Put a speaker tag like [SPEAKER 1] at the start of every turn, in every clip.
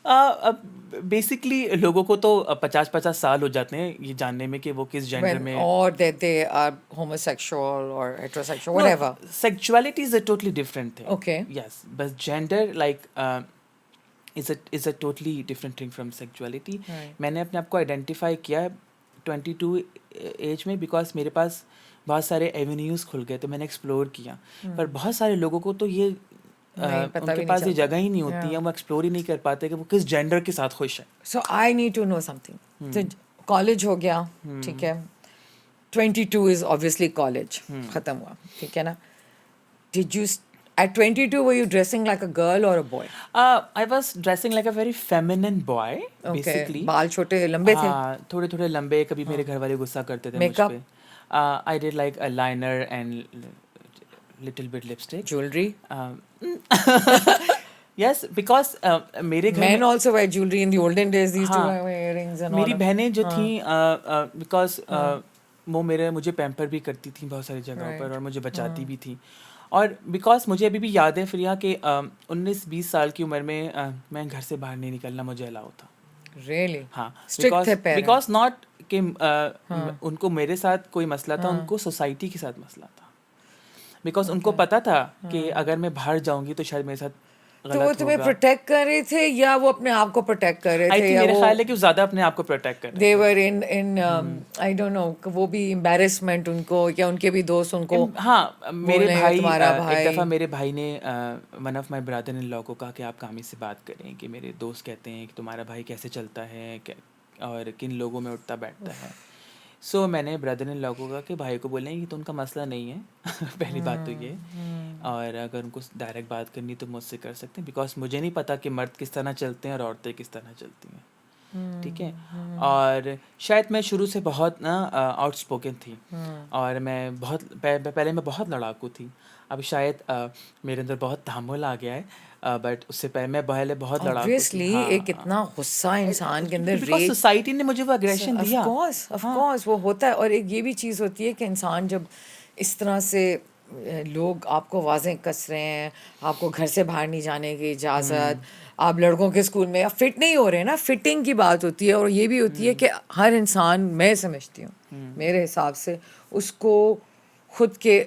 [SPEAKER 1] Basically लोगों को तो 50-50 साल हो जाते हैं ये जानने में कि वो किस जेंडर
[SPEAKER 2] When
[SPEAKER 1] में.
[SPEAKER 2] or that they are homosexual or heterosexual,
[SPEAKER 1] No,
[SPEAKER 2] whatever.
[SPEAKER 1] sexuality is a totally different thing.
[SPEAKER 2] Okay.
[SPEAKER 1] Yes, but gender like is a totally different thing from sexuality.
[SPEAKER 2] Right.
[SPEAKER 1] मैंने अपने आप को आइडेंटिफाई किया 22 as में because मेरे पास बहुत सारे avenues खुल गए तो मैंने एक्सप्लोर किया. पर बहुत सारे लोगों को तो ये
[SPEAKER 2] नहीं, पता
[SPEAKER 1] उनके
[SPEAKER 2] भी नहीं
[SPEAKER 1] पास ये
[SPEAKER 2] चलता.
[SPEAKER 1] जगह ही नहीं होती है, वो एक्सप्लोर ही नहीं कर पाते कि वो किस जेंडर के साथ खुश है.
[SPEAKER 2] So I need to know something. तो कॉलेज हो गया, ठीक है. 22 is obviously college. खत्म हुआ, ठीक है ना. Did you at 22 were you dressing like a girl or a boy?
[SPEAKER 1] I was dressing like a very feminine boy
[SPEAKER 2] Okay.
[SPEAKER 1] basically.
[SPEAKER 2] बाल छोटे लंबे थे.
[SPEAKER 1] थोड़े थोड़े लंबे. कभी मेरे घर वाले गुस्सा करते थे मुझ
[SPEAKER 2] Makeup?
[SPEAKER 1] पे. I did like a liner and little bit lipstick.
[SPEAKER 2] Jewelry?
[SPEAKER 1] Yes, because मेरे घर
[SPEAKER 2] Men
[SPEAKER 1] में
[SPEAKER 2] also wear jewelry in the olden days. These two
[SPEAKER 1] हाँ,
[SPEAKER 2] wear earrings and all.
[SPEAKER 1] मेरी
[SPEAKER 2] of-
[SPEAKER 1] बहनें जो थी बिकॉज वो मुझे पैम्पर भी करती थी बहुत सारी जगहों
[SPEAKER 2] Right.
[SPEAKER 1] पर और मुझे बचाती भी थी. और बिकॉज मुझे अभी भी याद है फिर कि 19-20 साल की उम्र में मैं घर से बाहर नहीं निकलना मुझे अलाउ था.
[SPEAKER 2] Really?
[SPEAKER 1] हाँ,
[SPEAKER 2] Strict थे parents.
[SPEAKER 1] बिकॉज नॉट कि उनको मेरे साथ कोई मसला था, उनको सोसाइटी के साथ मसला था. बिकॉज उनको पता था कि अगर मैं बाहर जाऊंगी तो शायद मेरे साथ
[SPEAKER 2] तो वो
[SPEAKER 1] गलत
[SPEAKER 2] तुम्हें
[SPEAKER 1] होगा.
[SPEAKER 2] प्रोटेक्ट कर रहे थे या वो अपने आप को प्रोटेक्ट कर रहे
[SPEAKER 1] आई
[SPEAKER 2] थे
[SPEAKER 1] थिंक
[SPEAKER 2] या
[SPEAKER 1] मेरा
[SPEAKER 2] वो
[SPEAKER 1] ख्याल है कि वो ज़्यादा अपने आप को प्रोटेक्ट कर रहे
[SPEAKER 2] they were in I don't know वो भी embarrassment उनको या उनके भी दोस्त उनको
[SPEAKER 1] हाँ, मेरे
[SPEAKER 2] बोले,
[SPEAKER 1] भाई
[SPEAKER 2] तुम्हारा
[SPEAKER 1] एक
[SPEAKER 2] भाई
[SPEAKER 1] दफ़ा मेरे भाई ने one of my brother in law को कहा कि आप कामी से बात करें कि मेरे दोस्त कहते हैं कि तुम्हारा भाई कैसे चलता है और किन लोगों में उठता बैठता है. सो मैंने ब्रदर इन लॉ को कहा कि भाई को बोलें कि तो उनका मसला नहीं है. पहली बात तो ये. और अगर उनको डायरेक्ट बात करनी तो मुझसे कर सकते हैं बिकॉज मुझे नहीं पता कि मर्द किस तरह चलते हैं और औरतें किस तरह चलती हैं. ठीक है. और शायद मैं शुरू से बहुत ना आउटस्पोकन थी और मैं बहुत पहले मैं बहुत लड़ाकू थी. अब शायद मेरे अंदर बहुत तहम्मुल आ गया है बट उससे पहले मैं बहुत लड़ाकू थी.
[SPEAKER 2] ऑब्वियसली एक इतना गुस्सा इंसान के अंदर
[SPEAKER 1] बिकॉज सोसाइटी ने मुझे वो अग्रेशन दिया.
[SPEAKER 2] ऑफ कोर्स वो होता है. और एक ये भी चीज़ होती है कि इंसान जब इस तरह से लोग आपको वाजें कस रहे हैं, आपको घर से बाहर नहीं जाने की इजाज़त, आप लड़कों के स्कूल में या फिट नहीं हो रहे हैं ना, फिटिंग की बात होती है. और ये भी होती है कि हर इंसान, मैं समझती हूँ मेरे हिसाब से, उसको खुद के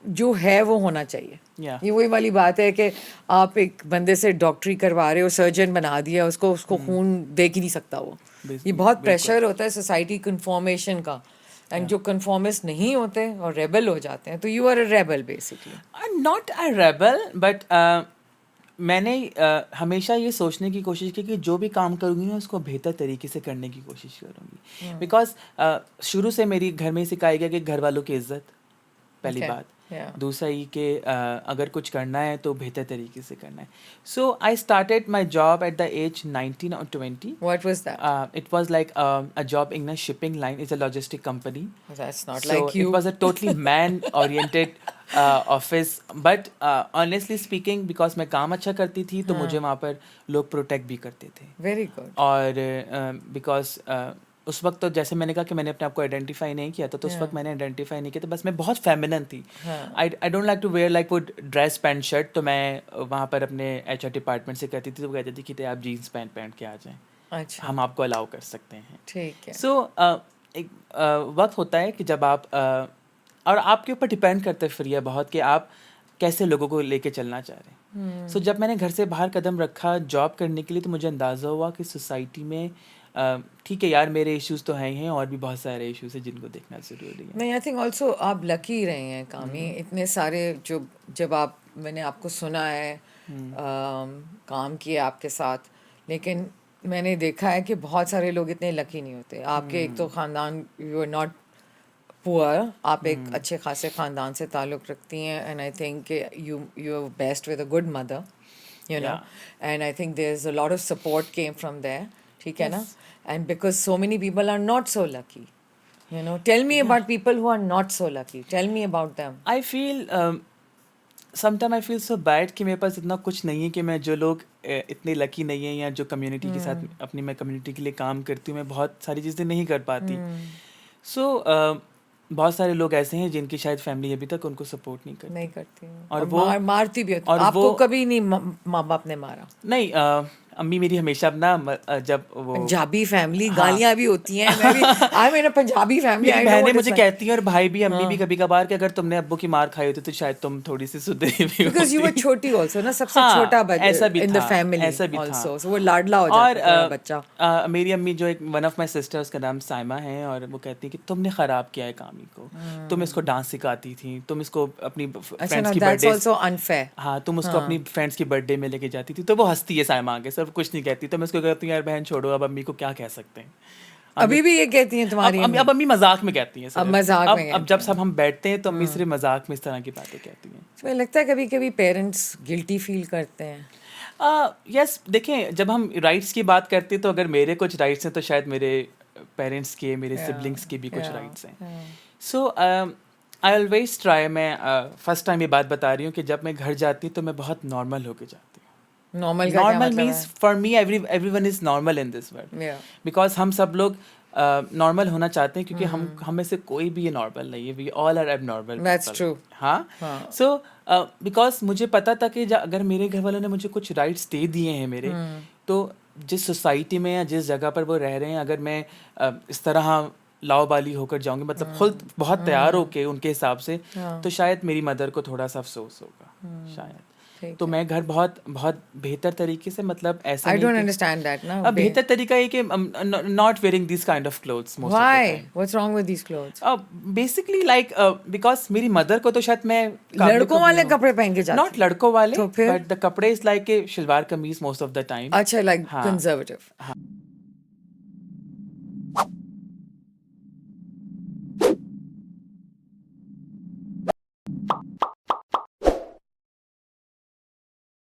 [SPEAKER 2] जो है वो होना चाहिए.
[SPEAKER 1] Yeah.
[SPEAKER 2] ये वही वाली बात है कि आप एक बंदे से डॉक्टरी करवा रहे हो, सर्जन बना दिया उसको खून देख ही नहीं सकता वो. ये बहुत प्रेशर होता है सोसाइटी कन्फॉर्मेशन का. एंड जो कन्फॉर्मिस्ट नहीं होते और रेबल हो जाते हैं, तो you are a rebel basically.
[SPEAKER 1] Not a rebel but मैंने हमेशा ये सोचने की कोशिश की कि जो भी काम करूँगी ना उसको बेहतर तरीके से करने की कोशिश करूँगी. बिकॉज शुरू से मेरी घर में सिखाया गया कि घर वालों की इज्जत पहली बात. दूसरा ये कि अगर कुछ करना है तो बेहतर तरीके से करना है. So I started my job at the age 19 or 20.
[SPEAKER 2] What was that?
[SPEAKER 1] It was like a job in a shipping line. It's a logistic company.
[SPEAKER 2] That's not
[SPEAKER 1] So
[SPEAKER 2] like you.
[SPEAKER 1] it was a totally man-oriented office. But honestly speaking, because मैं काम अच्छा करती थी तो मुझे वहाँ पर लोग प्रोटेक्ट भी करते थे.
[SPEAKER 2] Very good.
[SPEAKER 1] और बिकॉज उस वक्त तो जैसे मैंने कहा कि मैंने अपने आप को आइडेंटिफाई नहीं किया था तो उस वक्त मैंने आइडेंटिफाई नहीं किया. तो बस मैं बहुत फेमिनिन थी. I don't like to wear like वो ड्रेस पैंट शर्ट. तो मैं वहाँ पर अपने HR डिपार्टमेंट से कहती थी तो वो कहती थी कि आप जीन्स पैंट पहन के आ जाएं.
[SPEAKER 2] अच्छा,
[SPEAKER 1] हम आपको अलाउ कर सकते हैं.
[SPEAKER 2] ठीक है.
[SPEAKER 1] सो एक वक्त होता है कि जब आप और आपके ऊपर डिपेंड करते फिर यह बहुत कि आप कैसे लोगों को लेके चलना चाह रहे हैं. सो जब मैंने घर से बाहर कदम रखा जॉब करने के लिए तो मुझे अंदाज़ा हुआ कि सोसाइटी में ठीक है यार मेरे इश्यूज तो हैं ही हैं और भी बहुत सारे इश्यूज हैं जिनको देखना ज़रूरी है.
[SPEAKER 2] नहीं, आई थिंक ऑल्सो आप लकी रहे हैं कामी. इतने सारे जब मैंने आपको सुना है, काम किया आपके साथ, लेकिन मैंने देखा है कि बहुत सारे लोग इतने लकी नहीं होते. आपके एक तो ख़ानदान, यू आर नॉट पुअर, आप एक अच्छे खासे ख़ानदान से ताल्लुक़ रखती हैं. And I think you are best with a good mother, you know. And I think there is a lot of support came from there. ठीक है ना. And because so many people are not so lucky, you know, tell me about people who are not so lucky. Tell me about them.
[SPEAKER 1] I feel sometimes I feel so bad कि मेरे पास इतना कुछ नहीं है कि मैं जो लोग इतने लकी नहीं है या जो कम्युनिटी के साथ अपनी मैं कम्युनिटी के लिए काम करती हूँ मैं बहुत सारी चीज़ें नहीं कर पाती. सो बहुत सारे लोग ऐसे हैं जिनकी शायद फैमिली अभी तक उनको सपोर्ट नहीं करती
[SPEAKER 2] और वो मारती भी होती. आपको कभी नहीं माँ बाप ने मारा?
[SPEAKER 1] नहीं. अम्मी मेरी हमेशा अपना जब वो
[SPEAKER 2] पंजाबी फैमिली
[SPEAKER 1] हाँ
[SPEAKER 2] गालियां भी होती हैं, मैं भी I am in a Punjabi family,
[SPEAKER 1] मेरी
[SPEAKER 2] आई नो
[SPEAKER 1] बहनें
[SPEAKER 2] व्हाट इट्स
[SPEAKER 1] मुझे
[SPEAKER 2] लाइक।
[SPEAKER 1] कहती हैं और भाई भी अम्मी भी
[SPEAKER 2] हाँ,
[SPEAKER 1] कभी कभार कि अगर तुमने अब्बू की मार खाई होती तो शायद तुम थोड़ी सी सुधरी भी
[SPEAKER 2] बिकॉज यू वर
[SPEAKER 1] होती।
[SPEAKER 2] छोटी ऑल्सो ना, सबसे छोटा
[SPEAKER 1] हाँ ऐसा भी
[SPEAKER 2] इन द
[SPEAKER 1] था,
[SPEAKER 2] फैमिली
[SPEAKER 1] ऐसा भी था।
[SPEAKER 2] ऑल्सो, सो वो लाडला हो
[SPEAKER 1] और
[SPEAKER 2] जाता है थोड़ा बच्चा।
[SPEAKER 1] मेरी अम्मी जो एक वन ऑफ माई सिस्टर, उसका नाम साइमा है, और वो कहती है कि तुमने ख़राब किया है कामी को, तुम इसको डांस सिखाती थी, तुम इसको अपनी
[SPEAKER 2] अच्छा
[SPEAKER 1] फ्रेंड्स
[SPEAKER 2] ना,
[SPEAKER 1] की
[SPEAKER 2] दैट्स
[SPEAKER 1] बर्थडे,
[SPEAKER 2] ऑल्सो अनफेयर।
[SPEAKER 1] हाँ तुम उसको अपनी
[SPEAKER 2] हाँ,
[SPEAKER 1] फ्रेंड्स की बर्थडे में लेके जाती थी। तो वो हंसती है साइमा आगे, सब कुछ नहीं कहती। तो मैं उसको कहती हूँ यार बहन छोड़ो, अब अम्मी को क्या कह सकते हैं। अब
[SPEAKER 2] अभी भी ये कहती हैं तुम्हारी
[SPEAKER 1] अब
[SPEAKER 2] अम्मी?
[SPEAKER 1] अम्मी मजाक में कहती हैं
[SPEAKER 2] अब
[SPEAKER 1] सिर्फ।
[SPEAKER 2] मजाक में
[SPEAKER 1] अब
[SPEAKER 2] कहती
[SPEAKER 1] जब सब
[SPEAKER 2] हैं।
[SPEAKER 1] हम बैठते हैं तो अम्मी सिर्फ मजाक में इस तरह की बातें कहती हैं।
[SPEAKER 2] तो मुझे लगता है कभी कभी पेरेंट्स गिल्टी फील करते हैं।
[SPEAKER 1] यस देखें, जब हम राइट्स की बात करते हैं तो अगर मेरे कुछ राइट्स हैं तो शायद मेरे पेरेंट्स के, मेरे
[SPEAKER 2] या
[SPEAKER 1] सिबलिंग्स के भी कुछ
[SPEAKER 2] या
[SPEAKER 1] राइट्स हैं। सो आई ऑलवेज ट्राई, मैं फर्स्ट टाइम ये बात बता रही हूँ कि जब मैं घर जाती हूँ तो मैं बहुत नॉर्मल होके जाती हूँ।
[SPEAKER 2] नॉर्मल का क्या
[SPEAKER 1] नॉर्मल
[SPEAKER 2] मतलब
[SPEAKER 1] means for me everyone is normal in this world,
[SPEAKER 2] है? या
[SPEAKER 1] बिकॉज हम सब लोग नॉर्मल होना चाहते हैं, क्योंकि हम में से कोई भी ये नॉर्मल नहीं है, we all are abnormal
[SPEAKER 2] that's
[SPEAKER 1] people.
[SPEAKER 2] True.
[SPEAKER 1] हाँ,
[SPEAKER 2] हाँ,
[SPEAKER 1] सो बिकॉज मुझे पता था कि अगर मेरे घर वालों ने मुझे कुछ राइट्स दे दिए हैं मेरे, तो जिस सोसाइटी में या जिस जगह पर वो रह रहे हैं, अगर मैं इस तरह लाओ बाली होकर जाऊंगी, मतलब खुद बहुत तैयार होके उनके हिसाब से,
[SPEAKER 2] हाँ,
[SPEAKER 1] तो शायद मेरी मदर को थोड़ा सा अफसोस होगा शायद।
[SPEAKER 2] ठीक
[SPEAKER 1] तो
[SPEAKER 2] है।
[SPEAKER 1] मैं घर बहुत बहुत बेहतर तरीके से, मतलब ऐसा
[SPEAKER 2] आई
[SPEAKER 1] नहीं
[SPEAKER 2] डोंट
[SPEAKER 1] कि
[SPEAKER 2] अंडरस्टैंड दैट ना।
[SPEAKER 1] अब बेहतर तरीका ये कि not wearing this kind of clothes most of the
[SPEAKER 2] why,
[SPEAKER 1] time.
[SPEAKER 2] What's wrong with these clothes?
[SPEAKER 1] Basically like because मेरी मदर को तो शायद मैं काबिल
[SPEAKER 2] लड़कों वाले
[SPEAKER 1] कबूल हूँ,
[SPEAKER 2] कपड़े पहन के जाती
[SPEAKER 1] नॉट लड़कों वाले,
[SPEAKER 2] तो फिर
[SPEAKER 1] बट द कपड़े इज लाइक ए शलवार कमीज मोस्ट ऑफ द टाइम।
[SPEAKER 2] अच्छा, लाइक
[SPEAKER 1] हाँ
[SPEAKER 2] कंजर्वेटिव।
[SPEAKER 1] हाँ